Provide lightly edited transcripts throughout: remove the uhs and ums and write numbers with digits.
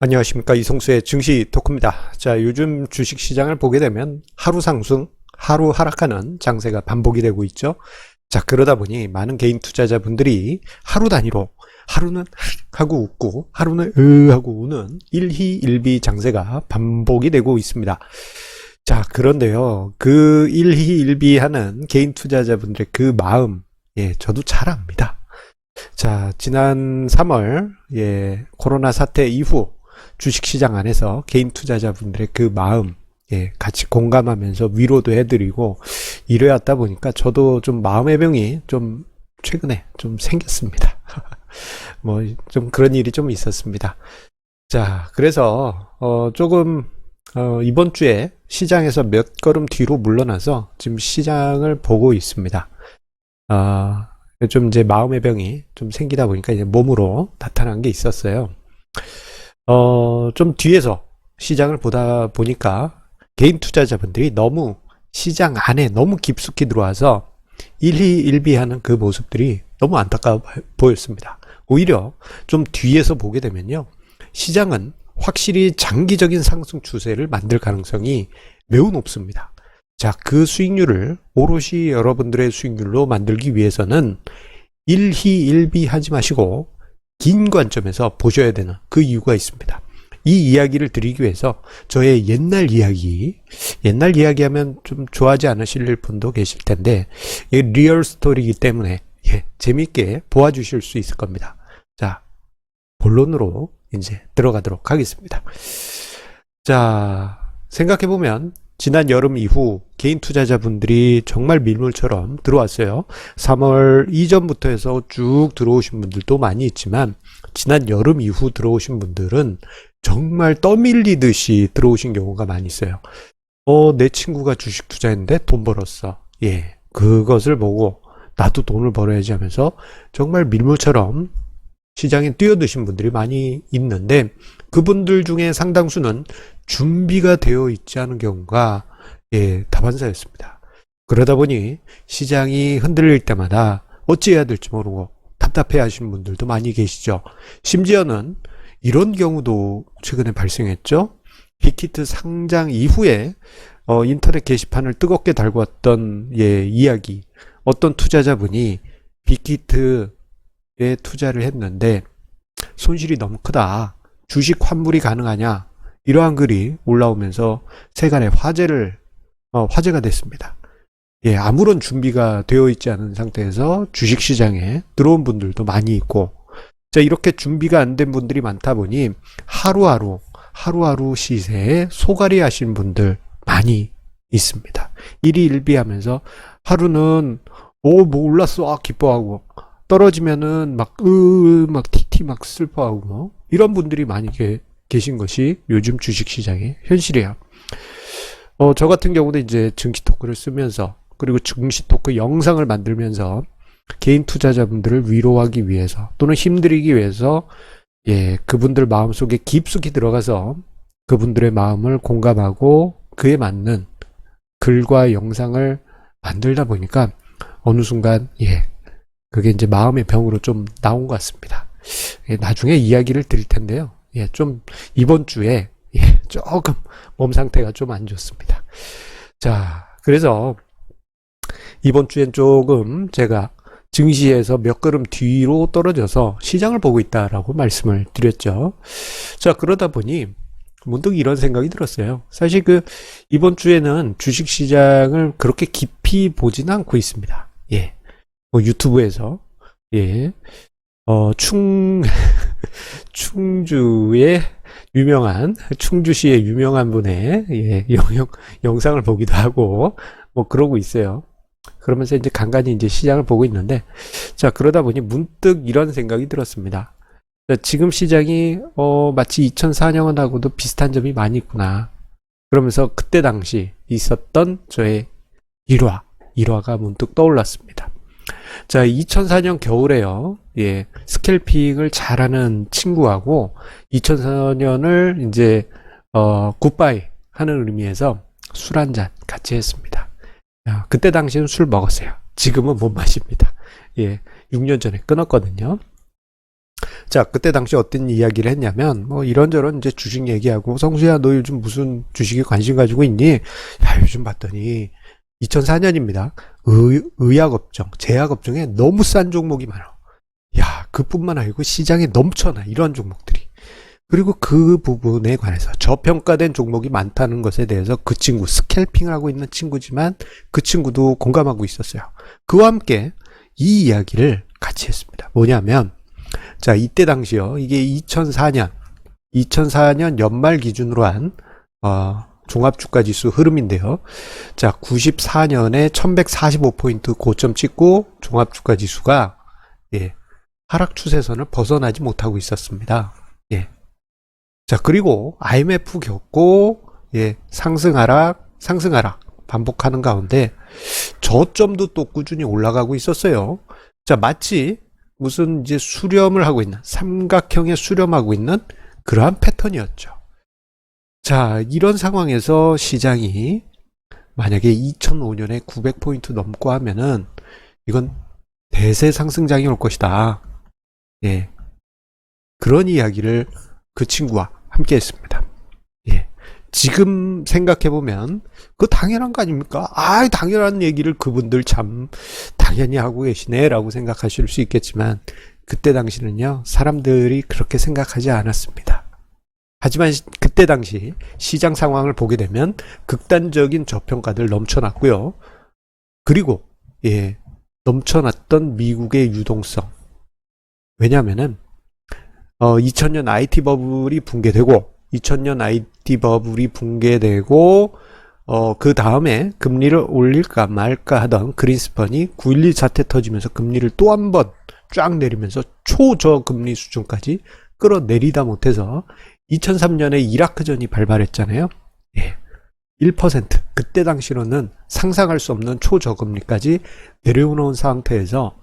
안녕하십니까, 이성수의 증시 토크입니다. 자, 요즘 주식시장을 보게 되면 하루 상승, 하루 하락하는 장세가 반복이 되고 있죠. 자, 그러다 보니 많은 개인 투자자분들이 하루 단위로 하루는 하고 웃고 하루는 하고 우는 일희일비 장세가 반복이 되고 있습니다. 자, 그런데요, 그 일희일비하는 개인 투자자분들의 그 마음, 저도 잘 압니다. 자, 지난 3월 코로나 사태 이후 주식시장 안에서 개인 투자자분들의 그 마음, 같이 공감하면서 위로도 해드리고 이래왔다 보니까 저도 좀 마음의 병이 좀 최근에 좀 생겼습니다. 뭐 좀 그런 일이 좀 있었습니다. 자, 그래서 조금 이번 주에 시장에서 몇 걸음 뒤로 물러나서 지금 시장을 보고 있습니다. 좀 이제 마음의 병이 좀 생기다 보니까 이제 몸으로 나타난 게 있었어요. 좀 뒤에서 시장을 보다 보니까 개인 투자자분들이 너무 시장 안에 너무 깊숙이 들어와서 일희일비하는 그 모습들이 너무 안타까워 보였습니다. 오히려 좀 뒤에서 보게 되면요, 시장은 확실히 장기적인 상승 추세를 만들 가능성이 매우 높습니다. 자, 그 수익률을 오롯이 여러분들의 수익률로 만들기 위해서는 일희일비하지 마시고 긴 관점에서 보셔야 되는 그 이유가 있습니다. 이 이야기를 드리기 위해서 저의 옛날 이야기 하면 좀 좋아하지 않으실 분도 계실 텐데, 이게 리얼 스토리이기 때문에 재밌게 보아주실 수 있을 겁니다. 자, 본론으로 이제 들어가도록 하겠습니다. 자, 생각해보면 지난 여름 이후 개인 투자자분들이 정말 밀물처럼 들어왔어요. 3월 이전부터 해서 쭉 들어오신 분들도 많이 있지만 지난 여름 이후 들어오신 분들은 정말 떠밀리듯이 들어오신 경우가 많이 있어요. 내 친구가 주식 투자했는데 돈 벌었어. 그것을 보고 나도 돈을 벌어야지 하면서 정말 밀물처럼 시장에 뛰어드신 분들이 많이 있는데, 그분들 중에 상당수는 준비가 되어 있지 않은 경우가 다반사였습니다. 그러다 보니 시장이 흔들릴 때마다 어찌해야 될지 모르고 답답해 하시는 분들도 많이 계시죠. 심지어는 이런 경우도 최근에 발생했죠. 빅히트 상장 이후에 인터넷 게시판을 뜨겁게 달고 왔던 이야기. 어떤 투자자분이 빅히트에 투자를 했는데 손실이 너무 크다, 주식 환불이 가능하냐, 이러한 글이 올라오면서 세간의 화제가 됐습니다. 아무런 준비가 되어 있지 않은 상태에서 주식시장에 들어온 분들도 많이 있고, 자, 이렇게 준비가 안 된 분들이 많다 보니 하루하루 시세에 소갈이 하시는 분들 많이 있습니다. 일희일비하면서 하루는 뭐 올랐어 기뻐하고, 떨어지면은 막 티티 막 슬퍼하고, 이런 분들이 많이 계신 것이 요즘 주식시장의 현실이에요. 저 같은 경우도 이제 증시 토크를 쓰면서, 그리고 증시 토크 영상을 만들면서 개인 투자자분들을 위로하기 위해서 또는 힘드리기 위해서 그분들 마음속에 깊숙이 들어가서 그분들의 마음을 공감하고 그에 맞는 글과 영상을 만들다 보니까 어느 순간 그게 이제 마음의 병으로 좀 나온 것 같습니다. 나중에 이야기를 드릴 텐데요. 좀 이번 주에 조금 몸 상태가 좀 안 좋습니다. 자, 그래서 이번 주엔 조금 제가 증시에서 몇 걸음 뒤로 떨어져서 시장을 보고 있다라고 말씀을 드렸죠. 자, 그러다 보니 문득 이런 생각이 들었어요. 사실 이번 주에는 주식시장을 그렇게 깊이 보지는 않고 있습니다. 뭐 유튜브에서 충주의 유명한, 충주시의 유명한 분의 영상을 보기도 하고 뭐 그러고 있어요. 그러면서 이제 간간히 이제 시장을 보고 있는데, 자, 그러다 보니 문득 이런 생각이 들었습니다. 자, 지금 시장이 마치 2004년하고도 비슷한 점이 많이 있구나. 그러면서 그때 당시 있었던 저의 일화가 문득 떠올랐습니다. 자, 2004년 겨울에요. 스캘핑을 잘하는 친구하고 2004년을 이제 굿바이 하는 의미에서 술 한잔 같이 했습니다. 그때 당시에는 술 먹었어요. 지금은 못 마십니다. 6년 전에 끊었거든요. 자, 그때 당시 어떤 이야기를 했냐면, 뭐, 이런저런 이제 주식 얘기하고, 성수야, 너 요즘 무슨 주식에 관심 가지고 있니? 야, 요즘 봤더니, 2004년입니다. 의약업종, 제약업종에 너무 싼 종목이 많아. 야, 그뿐만 아니고 시장에 넘쳐나, 이런 종목들이. 그리고 그 부분에 관해서 저평가된 종목이 많다는 것에 대해서 그 친구, 스캘핑을 하고 있는 친구지만 그 친구도 공감하고 있었어요. 그와 함께 이 이야기를 같이 했습니다. 뭐냐면, 자, 이때 당시요. 이게 2004년 연말 기준으로 한, 종합주가지수 흐름인데요. 자, 94년에 1145포인트 고점 찍고 종합주가지수가, 예, 하락 추세선을 벗어나지 못하고 있었습니다. 예. 자, 그리고 IMF 겪고, 예, 상승하락 반복하는 가운데 저점도 또 꾸준히 올라가고 있었어요. 자, 마치 무슨 이제 수렴을 하고 있는, 삼각형에 수렴하고 있는 그러한 패턴이었죠. 자, 이런 상황에서 시장이 만약에 2005년에 900포인트 넘고 하면은 이건 대세 상승장이 올 것이다. 예. 그런 이야기를 그 친구와 함께 했습니다. 예. 지금 생각해보면 그거 당연한 거 아닙니까? 아, 당연한 얘기를 그분들 참 당연히 하고 계시네 라고 생각하실 수 있겠지만 그때 당시는요, 사람들이 그렇게 생각하지 않았습니다. 하지만 그때 당시 시장 상황을 보게 되면 극단적인 저평가들 넘쳐났고요. 그리고 예, 넘쳐났던 미국의 유동성. 왜냐하면은 2000년 IT 버블이 붕괴되고 그 다음에 금리를 올릴까 말까 하던 그린스펀이 9.11 사태 터지면서 금리를 또 한 번 쫙 내리면서 초저금리 수준까지 끌어내리다 못해서 2003년에 이라크전이 발발했잖아요. 예. 1%. 그때 당시로는 상상할 수 없는 초저금리까지 내려오는 상태에서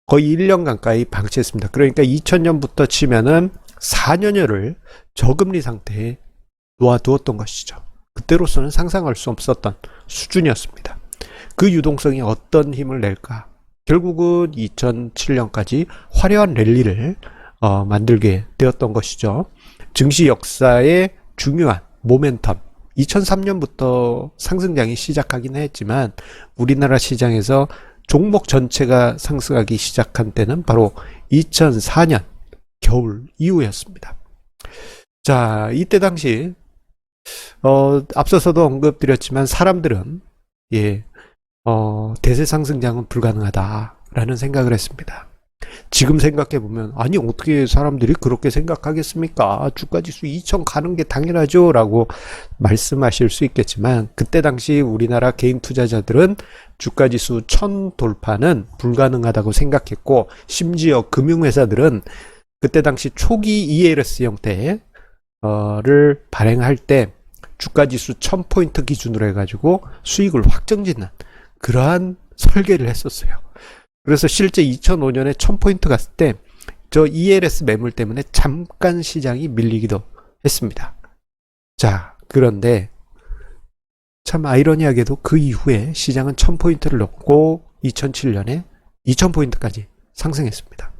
거의 1년 가까이 방치했습니다. 그러니까 2000년부터 치면은 4년여를 저금리 상태에 놓아두었던 것이죠. 그때로서는 상상할 수 없었던 수준이었습니다. 그 유동성이 어떤 힘을 낼까? 결국은 2007년까지 화려한 랠리를 만들게 되었던 것이죠. 증시 역사의 중요한 모멘텀. 2003년부터 상승장이 시작하긴 했지만 우리나라 시장에서 종목 전체가 상승하기 시작한 때는 바로 2004년 겨울 이후였습니다. 자, 이때 당시 앞서서도 언급드렸지만 사람들은 대세 상승장은 불가능하다라는 생각을 했습니다. 지금 생각해보면 아니 어떻게 사람들이 그렇게 생각하겠습니까? 주가지수 2000 가는 게 당연하죠 라고 말씀하실 수 있겠지만 그때 당시 우리나라 개인 투자자들은 주가지수 1000 돌파는 불가능하다고 생각했고 심지어 금융회사들은 그때 당시 초기 ELS 형태를 발행할 때 주가지수 1000포인트 기준으로 해가지고 수익을 확정짓는 그러한 설계를 했었어요. 그래서 실제 2005년에 1000포인트 갔을 때 저 ELS 매물 때문에 잠깐 시장이 밀리기도 했습니다. 자, 그런데 참 아이러니하게도 그 이후에 시장은 1000포인트를 넘고 2007년에 2000포인트까지 상승했습니다.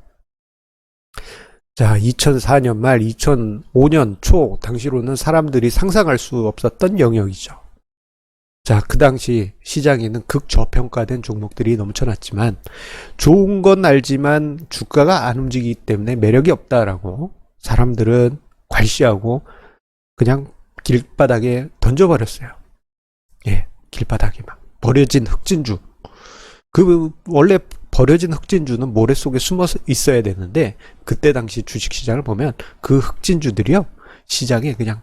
자, 2004년 말 2005년 초 당시로는 사람들이 상상할 수 없었던 영역이죠. 자, 그 당시 시장에는 극저평가된 종목들이 넘쳐났지만 좋은 건 알지만 주가가 안 움직이기 때문에 매력이 없다라고 사람들은 괄시하고 그냥 길바닥에 던져버렸어요. 예, 길바닥에 막 버려진 흑진주. 그 원래 버려진 흑진주는 모래 속에 숨어 있어야 되는데 그때 당시 주식시장을 보면 그 흑진주들이요 시장에 그냥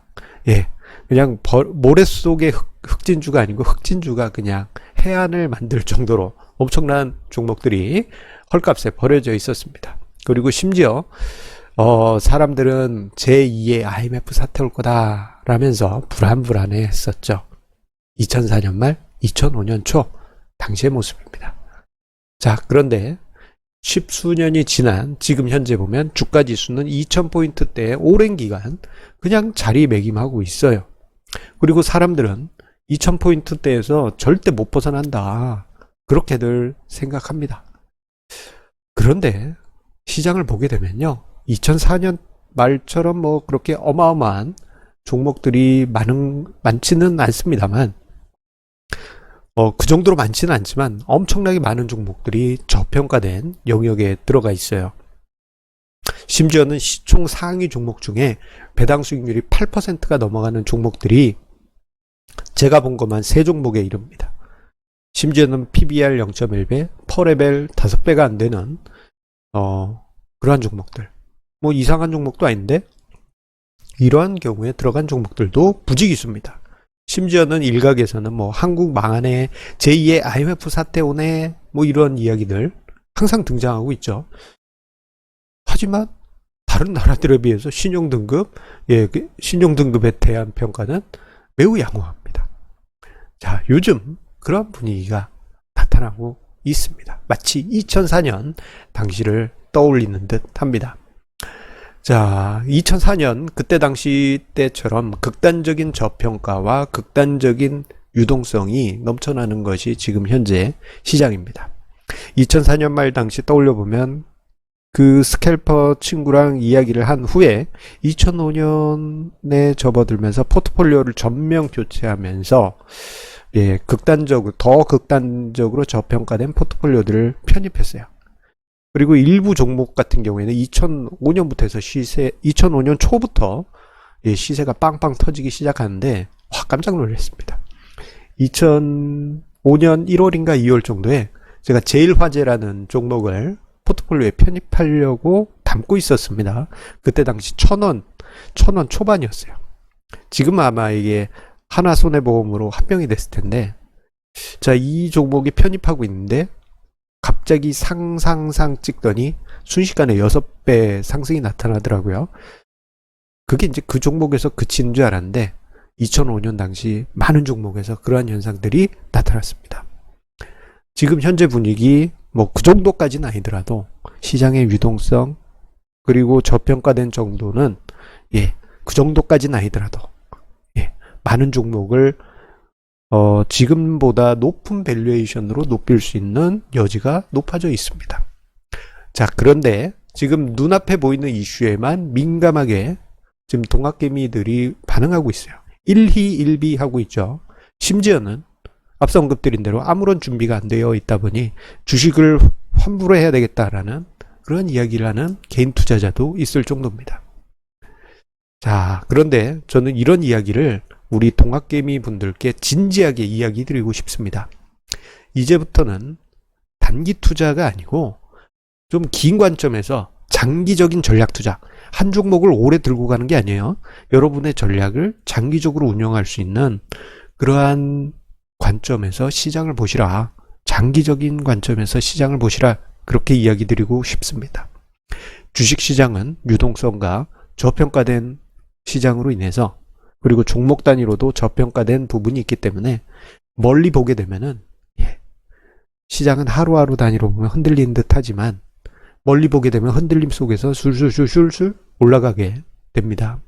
모래 속의 흑진주가 아니고 흑진주가 그냥 해안을 만들 정도로 엄청난 종목들이 헐값에 버려져 있었습니다. 그리고 심지어 사람들은 제2의 IMF 사태 올 거다 라면서 불안불안해 했었죠. 2004년 말 2005년 초 당시의 모습입니다. 자, 그런데 십수년이 지난 지금 현재 보면 주가지수는 2000포인트대의 오랜 기간 그냥 자리매김하고 있어요. 그리고 사람들은 2000포인트대에서 절대 못 벗어난다. 그렇게들 생각합니다. 그런데 시장을 보게 되면요. 2004년 말처럼 뭐 그렇게 어마어마한 종목들이 많지는 않습니다만, 그 정도로 많지는 않지만 엄청나게 많은 종목들이 저평가된 영역에 들어가 있어요. 심지어는 시총 상위 종목 중에 배당 수익률이 8%가 넘어가는 종목들이 제가 본 것만 3종목에 이릅니다. 심지어는 PBR 0.1배, 퍼레벨 5배가 안 되는 그러한 종목들. 뭐 이상한 종목도 아닌데 이러한 경우에 들어간 종목들도 부지기수입니다. 심지어는 일각에서는 뭐 한국 망하네, 제2의 IMF 사태 오네, 뭐 이런 이야기들 항상 등장하고 있죠. 하지만 다른 나라들에 비해서 신용등급에 대한 평가는 매우 양호합니다. 자, 요즘 그런 분위기가 나타나고 있습니다. 마치 2004년 당시를 떠올리는 듯 합니다. 자, 2004년 그때 당시 때처럼 극단적인 저평가와 극단적인 유동성이 넘쳐나는 것이 지금 현재 시장입니다. 2004년 말 당시 떠올려보면 그 스캘퍼 친구랑 이야기를 한 후에 2005년에 접어들면서 포트폴리오를 전면 교체하면서 더 극단적으로 저평가된 포트폴리오들을 편입했어요. 그리고 일부 종목 같은 경우에는 2005년부터 해서 2005년 초부터 시세가 빵빵 터지기 시작하는데 깜짝 놀랐습니다. 2005년 1월인가 2월 정도에 제가 제일화재라는 종목을 포트폴리오에 편입하려고 담고 있었습니다. 그때 당시 1,000원 초반이었어요. 지금 아마 이게 하나손해보험으로 합병이 됐을 텐데, 자, 이 종목이 편입하고 있는데 갑자기 상상상 찍더니 순식간에 6배 상승이 나타나더라고요. 그게 이제 그 종목에서 그치는 줄 알았는데 2005년 당시 많은 종목에서 그러한 현상들이 나타났습니다. 지금 현재 분위기 뭐 그 정도까지는 아니더라도 시장의 유동성 그리고 저평가된 정도는 그 정도까지는 아니더라도 많은 종목을 지금보다 높은 밸류에이션으로 높일 수 있는 여지가 높아져 있습니다. 자, 그런데 지금 눈앞에 보이는 이슈에만 민감하게 지금 동학개미들이 반응하고 있어요. 일희일비 하고 있죠. 심지어는 앞서 언급드린 대로 아무런 준비가 안 되어 있다 보니 주식을 환불을 해야 되겠다라는 그런 이야기를 하는 개인 투자자도 있을 정도입니다. 자, 그런데 저는 이런 이야기를 우리 동학개미 분들께 진지하게 이야기 드리고 싶습니다. 이제부터는 단기 투자가 아니고 좀 긴 관점에서 장기적인 전략 투자, 한 종목을 오래 들고 가는 게 아니에요. 여러분의 전략을 장기적으로 운영할 수 있는 그러한 관점에서 시장을 보시라. 장기적인 관점에서 시장을 보시라. 그렇게 이야기 드리고 싶습니다. 주식시장은 유동성과 저평가된 시장으로 인해서 그리고 종목 단위로도 저평가된 부분이 있기 때문에 멀리 보게 되면은 시장은 하루하루 단위로 보면 흔들리는 듯 하지만 멀리 보게 되면 흔들림 속에서 술술술술 올라가게 됩니다.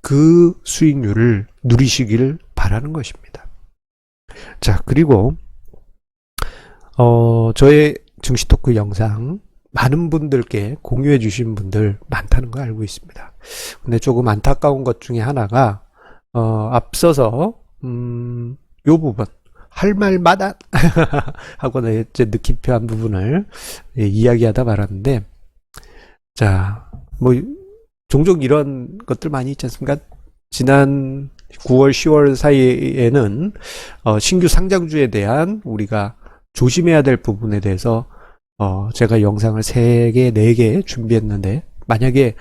그 수익률을 누리시길 바라는 것입니다. 자, 그리고 저의 증시 토크 영상 많은 분들께 공유해 주신 분들 많다는 거 알고 있습니다. 근데 조금 안타까운 것 중에 하나가 앞서서 요 부분 할 말마다 하고는 이제 느낌표한 부분을 이야기하다 말았는데, 자, 뭐 종종 이런 것들 많이 있지 않습니까? 지난 9월 10월 사이에는 신규 상장주에 대한 우리가 조심해야 될 부분에 대해서 제가 영상을 3개, 4개 준비했는데, 만약에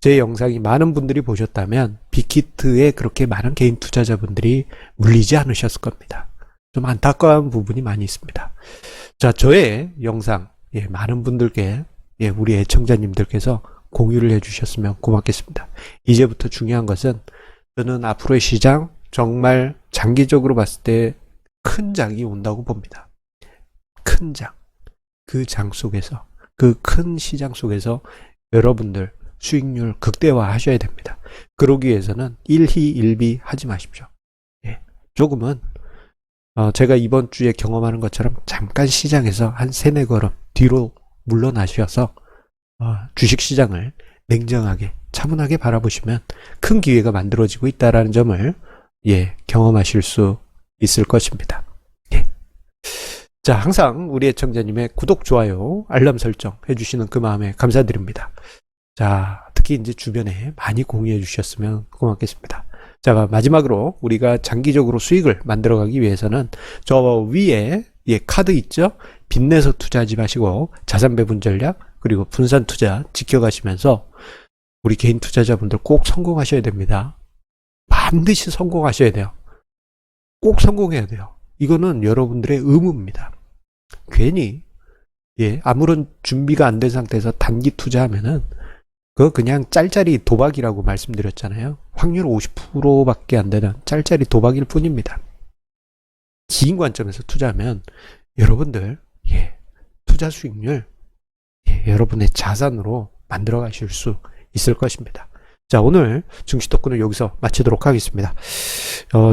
제 영상이 많은 분들이 보셨다면 빅히트에 그렇게 많은 개인 투자자분들이 물리지 않으셨을 겁니다. 좀 안타까운 부분이 많이 있습니다. 자, 저의 영상 많은 분들께 우리 애청자님들께서 공유를 해주셨으면 고맙겠습니다. 이제부터 중요한 것은 저는 앞으로의 시장 정말 장기적으로 봤을 때 큰 장이 온다고 봅니다. 큰 장. 그 장 속에서, 그 큰 시장 속에서 여러분들 수익률 극대화 하셔야 됩니다. 그러기 위해서는 일희일비 하지 마십시오. 조금은 제가 이번 주에 경험하는 것처럼 잠깐 시장에서 한 3-4걸음 뒤로 물러나셔서 주식시장을 냉정하게, 차분하게 바라보시면 큰 기회가 만들어지고 있다는 점을 경험하실 수 있을 것입니다. 예. 자, 항상 우리 애청자님의 구독, 좋아요, 알람 설정 해주시는 그 마음에 감사드립니다. 자, 특히 이제 주변에 많이 공유해 주셨으면 고맙겠습니다. 자, 마지막으로 우리가 장기적으로 수익을 만들어가기 위해서는 저 위에 카드 있죠? 빚내서 투자하지 마시고 자산 배분 전략 그리고 분산 투자 지켜가시면서 우리 개인 투자자분들 꼭 성공하셔야 됩니다. 반드시 성공하셔야 돼요. 꼭 성공해야 돼요. 이거는 여러분들의 의무입니다. 괜히 아무런 준비가 안 된 상태에서 단기 투자하면은 그거 그냥 짤짤이 도박이라고 말씀드렸잖아요. 확률 50%밖에 안 되는 짤짤이 도박일 뿐입니다. 긴 관점에서 투자하면 여러분들 투자 수익률 여러분의 자산으로 만들어 가실 수 있을 것입니다. 자, 오늘 증시 토크는 여기서 마치도록 하겠습니다.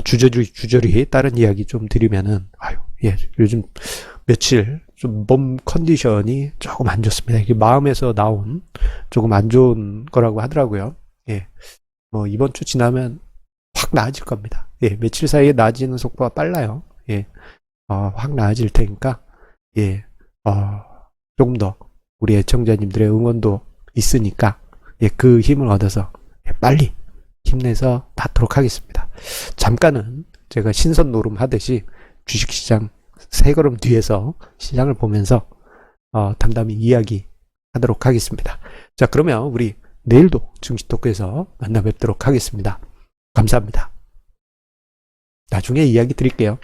주저리 다른 이야기 좀 드리면은 요즘 며칠 좀 몸 컨디션이 조금 안 좋습니다. 이게 마음에서 나온 조금 안 좋은 거라고 하더라고요. 뭐 이번 주 지나면 확 나아질 겁니다. 며칠 사이에 나아지는 속도가 빨라요. 확 나아질 테니까 조금 더 우리 애청자님들의 응원도 있으니까 그 힘을 얻어서 빨리 힘내서 닿도록 하겠습니다. 잠깐은 제가 신선 노름 하듯이 주식시장 세 걸음 뒤에서 시장을 보면서 담담히 이야기하도록 하겠습니다. 자, 그러면 우리 내일도 증시토크에서 만나 뵙도록 하겠습니다. 감사합니다. 나중에 이야기 드릴게요.